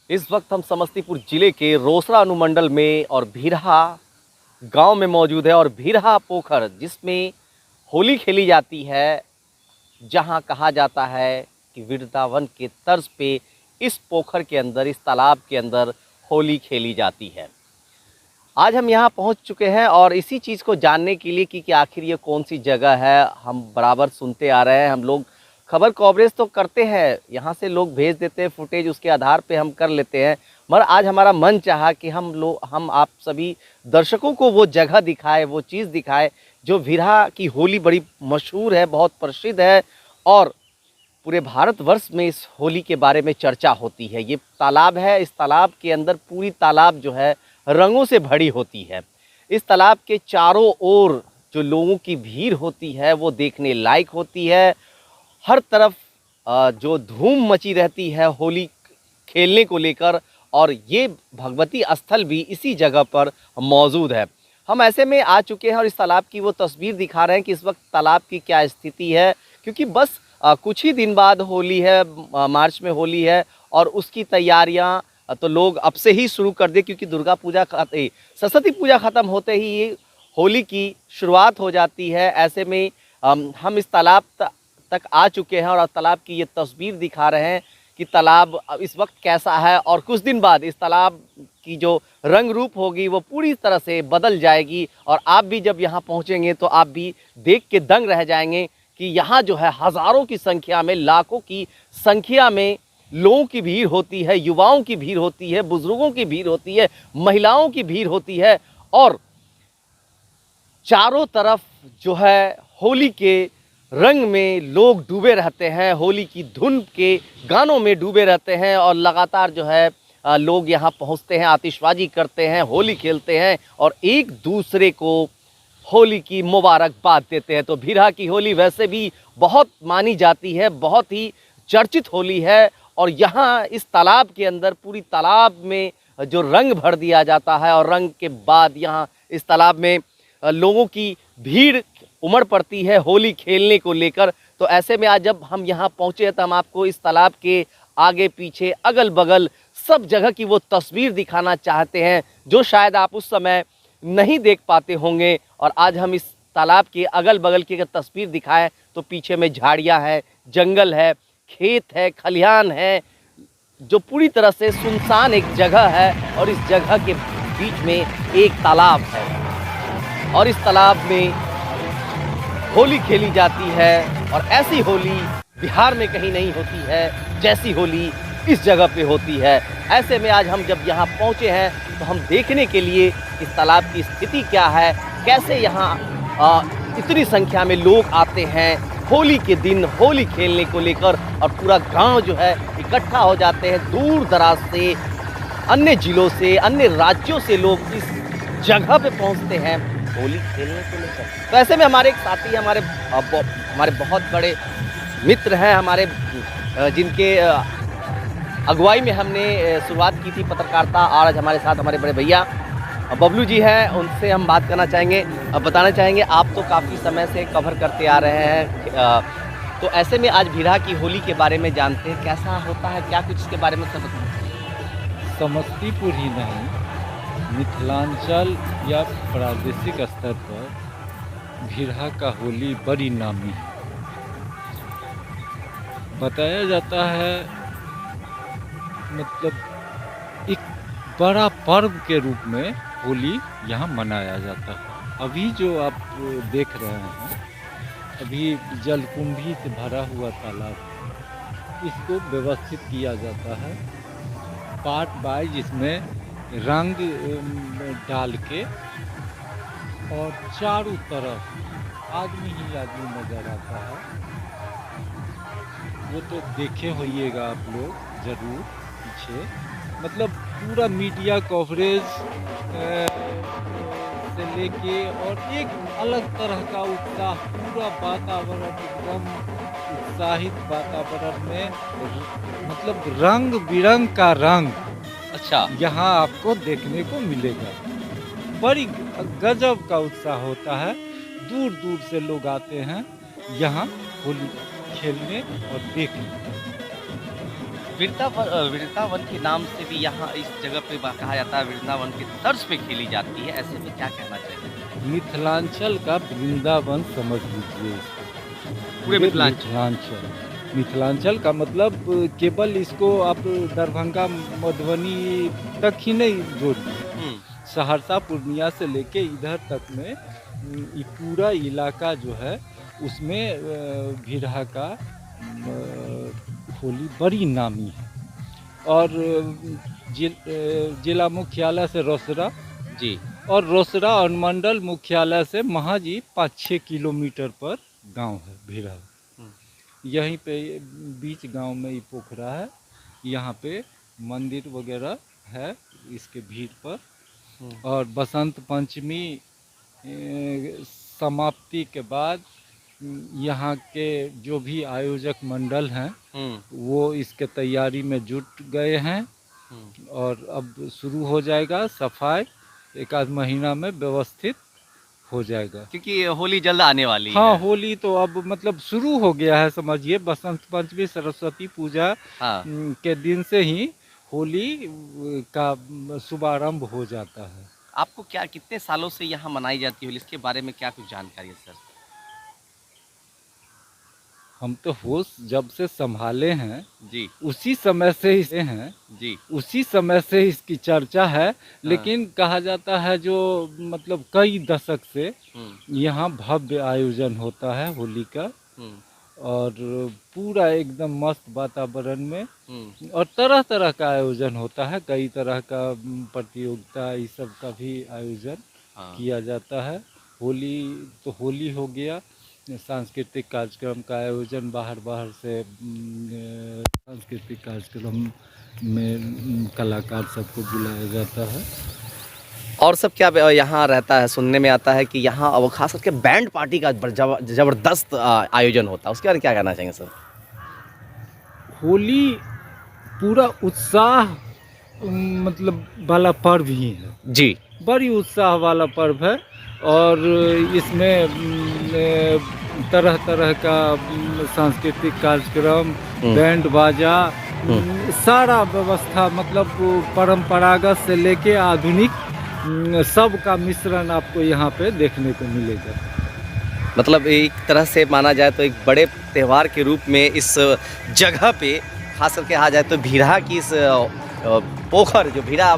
इस वक्त हम समस्तीपुर जिले के रोसड़ा अनुमंडल में और भीरहा गांव में मौजूद है और भीरहा पोखर जिसमें होली खेली जाती है। जहां कहा जाता है कि वृंदावन के तर्ज पे इस पोखर के अंदर, इस तालाब के अंदर होली खेली जाती है। आज हम यहाँ पहुँच चुके हैं और इसी चीज़ को जानने के लिए कि आखिर ये कौन सी जगह है। हम बराबर सुनते आ रहे हैं, हम लोग खबर कवरेज तो करते हैं, यहाँ से लोग भेज देते हैं फुटेज, उसके आधार पे हम कर लेते हैं। मगर आज हमारा मन चाहा कि हम आप सभी दर्शकों को वो जगह दिखाए, वो चीज़ दिखाए जो भीरहा की होली बड़ी मशहूर है, बहुत प्रसिद्ध है और पूरे भारतवर्ष में इस होली के बारे में चर्चा होती है। ये तालाब है, इस तालाब के अंदर पूरी तालाब जो है रंगों से भरी होती है। इस तालाब के चारों ओर जो लोगों की भीड़ होती है वो देखने लायक होती है। हर तरफ जो धूम मची रहती है होली खेलने को लेकर, और ये भगवती स्थल भी इसी जगह पर मौजूद है। हम ऐसे में आ चुके हैं और इस तालाब की वो तस्वीर दिखा रहे हैं कि इस वक्त तालाब की क्या स्थिति है, क्योंकि बस कुछ ही दिन बाद होली है, मार्च में होली है और उसकी तैयारियां तो लोग अब से ही शुरू कर दे, क्योंकि दुर्गा पूजा सरस्वती पूजा ख़त्म होते ही ये होली की शुरुआत हो जाती है। ऐसे में हम इस तालाब तक आ चुके हैं और तालाब की ये तस्वीर दिखा रहे हैं कि तालाब इस वक्त कैसा है और कुछ दिन बाद इस तालाब की जो रंग रूप होगी वो पूरी तरह से बदल जाएगी। और आप भी जब यहाँ पहुँचेंगे तो आप भी देख के दंग रह जाएंगे कि यहाँ जो है हज़ारों की संख्या में, लाखों की संख्या में लोगों की भीड़ होती है, युवाओं की भीड़ होती है, बुजुर्गों की भीड़ होती है, महिलाओं की भीड़ होती है और चारों तरफ जो है होली के रंग में लोग डूबे रहते हैं, होली की धुन के गानों में डूबे रहते हैं और लगातार जो है लोग यहाँ पहुँचते हैं, आतिशबाजी करते हैं, होली खेलते हैं और एक दूसरे को होली की मुबारकबाद देते हैं। तो भीरहा की होली वैसे भी बहुत मानी जाती है, बहुत ही चर्चित होली है और यहाँ इस तालाब के अंदर पूरी तालाब में जो रंग भर दिया जाता है और रंग के बाद यहाँ इस तालाब में लोगों की भीड़ उमड़ पड़ती है होली खेलने को लेकर। तो ऐसे में आज जब हम यहाँ पहुँचे तो हम आपको इस तालाब के आगे पीछे अगल बगल सब जगह की वो तस्वीर दिखाना चाहते हैं जो शायद आप उस समय नहीं देख पाते होंगे। और आज हम इस तालाब के अगल बगल की अगर तस्वीर दिखाएं तो पीछे में झाड़ियाँ है, जंगल है, खेत है, खलिहान है, जो पूरी तरह से सुनसान एक जगह है और इस जगह के बीच में एक तालाब है और इस तालाब में होली खेली जाती है। और ऐसी होली बिहार में कहीं नहीं होती है जैसी होली इस जगह पे होती है। ऐसे में आज हम जब यहाँ पहुँचे हैं तो हम देखने के लिए इस तालाब की स्थिति क्या है, कैसे यहाँ इतनी संख्या में लोग आते हैं होली के दिन होली खेलने को लेकर और पूरा गांव जो है इकट्ठा हो जाते हैं। दूर दराज से, अन्य जिलों से, अन्य राज्यों से लोग इस जगह पे पहुंचते हैं होली खेलने को लेकर। तो ऐसे में हमारे एक साथी, हमारे बहुत बड़े मित्र हैं, हमारे जिनके अगुवाई में हमने शुरुआत की थी पत्रकारिता, और आज हमारे साथ हमारे बड़े भैया बबलू जी हैं, उनसे हम बात करना चाहेंगे। बताना चाहेंगे, आप तो काफ़ी समय से कवर करते आ रहे हैं, तो ऐसे में आज भीरहा की होली के बारे में जानते हैं, कैसा होता है, क्या कुछ इसके बारे में सब बताएं। समस्तीपुर ही नहीं, मिथिलांचल या प्रादेशिक स्तर पर भीरहा का होली बड़ी नामी है। बताया जाता है, मतलब एक बड़ा पर्व के रूप में होली यहाँ मनाया जाता है। अभी जो आप देख रहे हैं, अभी जलकुंभी से भरा हुआ तालाब, इसको व्यवस्थित किया जाता है पार्ट बाय, जिसमें रंग डाल के और चारों तरफ आदमी ही आदमी नजर आता है। वो तो देखे होइएगा आप लोग ज़रूर पीछे, मतलब पूरा मीडिया कवरेज से लेके और एक अलग तरह का उत्साह, पूरा वातावरण एकदम उत्साहित वातावरण में, मतलब रंग बिरंग का रंग अच्छा, यहाँ आपको देखने को मिलेगा। बड़ी गजब का उत्साह होता है, दूर दूर से लोग आते हैं यहाँ होली खेलने और देखने। वृंदावन के नाम से भी यहाँ इस जगह पे कहा जाता है, वृंदावन के तर्ज पे खेली जाती है, ऐसे में क्या कहना चाहिए? मिथिलांचल का वृंदावन समझ लीजिए इसको। पूरे ये मिथिलांचल। मिथिलांचल का मतलब केवल इसको आप दरभंगा मधुबनी तक ही नहीं जोड़िए, सहरसा पूर्णिया से लेके इधर तक में ये पूरा इलाका जो है उसमें भिरहा का होली बड़ी नामी है। और जिला मुख्यालय से रोसड़ा जी, और रोसड़ा और मंडल मुख्यालय से महाजी 5-6 किलोमीटर पर गांव है भिरहा। यहीं पे बीच गांव में ये पोखरा है, यहाँ पे मंदिर वगैरह है इसके भीड़ पर। और बसंत पंचमी समाप्ति के बाद यहाँ के जो भी आयोजक मंडल हैं वो इसके तैयारी में जुट गए हैं और अब शुरू हो जाएगा सफाई, एक आध महीना में व्यवस्थित हो जाएगा, क्योंकि होली जल्द आने वाली है। हाँ, होली तो अब मतलब शुरू हो गया है, समझिए बसंत पंचमी सरस्वती पूजा के दिन से ही होली का शुभारंभ हो जाता है। आपको क्या कितने सालों से यहाँ मनाई जाती है होली, इसके बारे में क्या कुछ जानकारी है सर? हम तो होश जब से संभाले हैं जी, उसी समय से इसे हैं जी, उसी समय से इसकी चर्चा है। लेकिन कहा जाता है जो मतलब कई दशक से यहाँ भव्य आयोजन होता है होली का, और पूरा एकदम मस्त वातावरण में, और तरह तरह का आयोजन होता है, कई तरह का प्रतियोगिता इस सब का भी आयोजन किया जाता है। होली तो होली हो गया, सांस्कृतिक कार्यक्रम का आयोजन बाहर से सांस्कृतिक कार्यक्रम में कलाकार सबको बुलाया जाता है। और सब क्या यहाँ रहता है? सुनने में आता है कि यहाँ अब खास करके बैंड पार्टी का जबरदस्त आयोजन होता है, उसके बारे में क्या कहना चाहेंगे सर? होली पूरा उत्साह मतलब वाला पर्व ही है जी, बड़ी उत्साह वाला पर्व है। और इसमें तरह तरह का सांस्कृतिक कार्यक्रम, बैंड बाजा, सारा व्यवस्था, मतलब परंपरागत से लेके आधुनिक सब का मिश्रण आपको यहाँ पे देखने को मिलेगा। मतलब एक तरह से माना जाए तो एक बड़े त्यौहार के रूप में इस जगह पे खास करके कहा जाए तो भिरहा की इस पोखर, जो भिरहा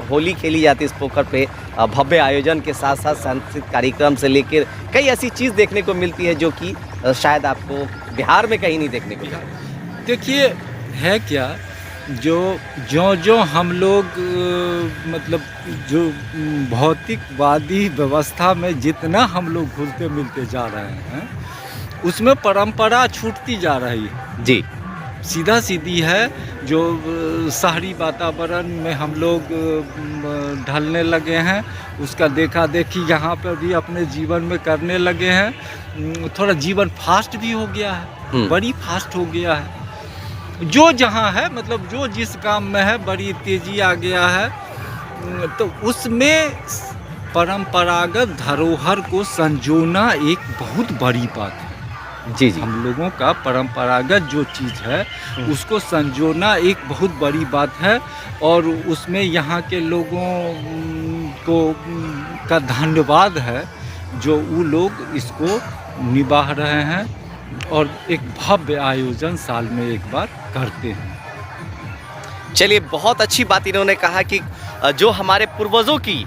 होली खेली जाती है इस पोखर पे भव्य आयोजन के साथ साथ सांस्कृतिक कार्यक्रम से लेकर कई ऐसी चीज़ देखने को मिलती है जो कि शायद आपको बिहार में कहीं नहीं देखने को मिलती। देखिए है क्या, जो हम लोग मतलब जो भौतिकवादी व्यवस्था में जितना हम लोग घुलते मिलते जा रहे हैं उसमें परंपरा छूटती जा रही है जी। सीधा सीधी है, जो शहरी वातावरण में हम लोग ढलने लगे हैं उसका देखा देखी यहाँ पर भी अपने जीवन में करने लगे हैं। थोड़ा जीवन फास्ट भी हो गया है, बड़ी फास्ट हो गया है, जो जहाँ है मतलब जो जिस काम में है बड़ी तेजी आ गया है। तो उसमें परंपरागत धरोहर को संजोना एक बहुत बड़ी बात है। जी जी, हम लोगों का परंपरागत जो चीज़ है उसको संजोना एक बहुत बड़ी बात है, और उसमें यहाँ के लोगों को का धन्यवाद है जो वो लोग इसको निभा रहे हैं और एक भव्य आयोजन साल में एक बार करते हैं। चलिए, बहुत अच्छी बात इन्होंने कहा कि जो हमारे पूर्वजों की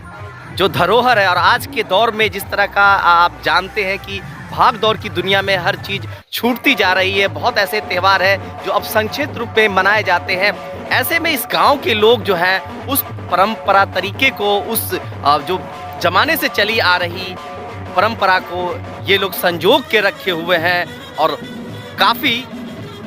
जो धरोहर है, और आज के दौर में जिस तरह का आप जानते हैं कि भाग दौड़ की दुनिया में हर चीज़ छूटती जा रही है, बहुत ऐसे त्यौहार हैं जो अब संक्षिप्त रूप में मनाए जाते हैं। ऐसे में इस गांव के लोग जो हैं उस परंपरा तरीके को, उस जो जमाने से चली आ रही परंपरा को ये लोग संजोग के रखे हुए हैं, और काफ़ी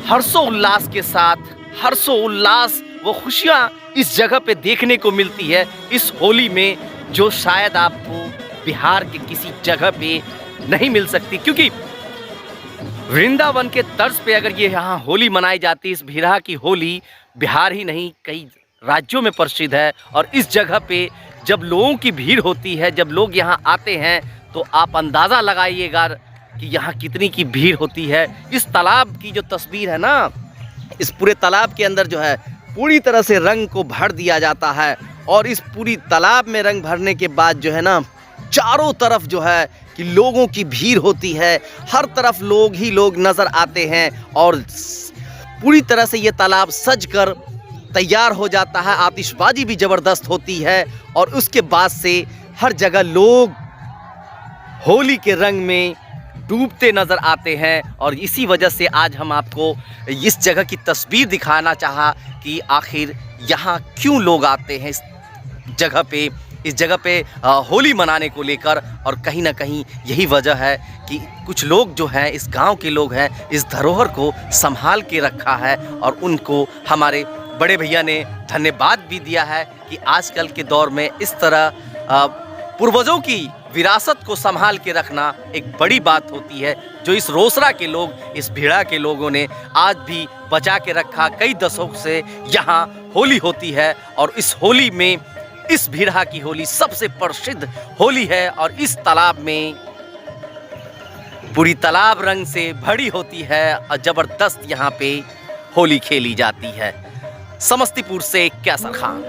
हर्षोल्लास के साथ, हर्षोल्लास वो खुशियाँ इस जगह पे देखने को मिलती है इस होली में, जो शायद आपको बिहार के किसी जगह पे नहीं मिल सकती। क्योंकि वृंदावन के तर्ज पे अगर ये यहाँ होली मनाई जाती, इस भिरहा की होली बिहार ही नहीं कई राज्यों में प्रसिद्ध है। और इस जगह पे जब लोगों की भीड़ होती है, जब लोग यहाँ आते हैं, तो आप अंदाज़ा लगाइएगा कि यहाँ कितनी की भीड़ होती है। इस तालाब की जो तस्वीर है ना, इस पूरे तालाब के अंदर जो है पूरी तरह से रंग को भर दिया जाता है। और इस पूरी तालाब में रंग भरने के बाद जो है ना, चारों तरफ जो है कि लोगों की भीड़ होती है, हर तरफ लोग ही लोग नज़र आते हैं और पूरी तरह से ये तालाब सज कर तैयार हो जाता है। आतिशबाजी भी ज़बरदस्त होती है और उसके बाद से हर जगह लोग होली के रंग में डूबते नज़र आते हैं। और इसी वजह से आज हम आपको इस जगह की तस्वीर दिखाना चाहा कि आखिर यहाँ क्यों लोग आते हैं इस जगह पे होली मनाने को लेकर। और कहीं ना कहीं यही वजह है कि कुछ लोग जो हैं, इस गांव के लोग हैं, इस धरोहर को संभाल के रखा है और उनको हमारे बड़े भैया ने धन्यवाद भी दिया है कि आजकल के दौर में इस तरह पूर्वजों की विरासत को संभाल के रखना एक बड़ी बात होती है, जो इस रोसड़ा के लोग, इस भीड़ा के लोगों ने आज भी बचा के रखा। कई दशकों से यहाँ होली होती है और इस होली में, इस भीड़ा की होली सबसे प्रसिद्ध होली है और इस तालाब में पूरी तालाब रंग से भरी होती है और ज़बरदस्त यहाँ पे होली खेली जाती है। समस्तीपुर से कैसर खान।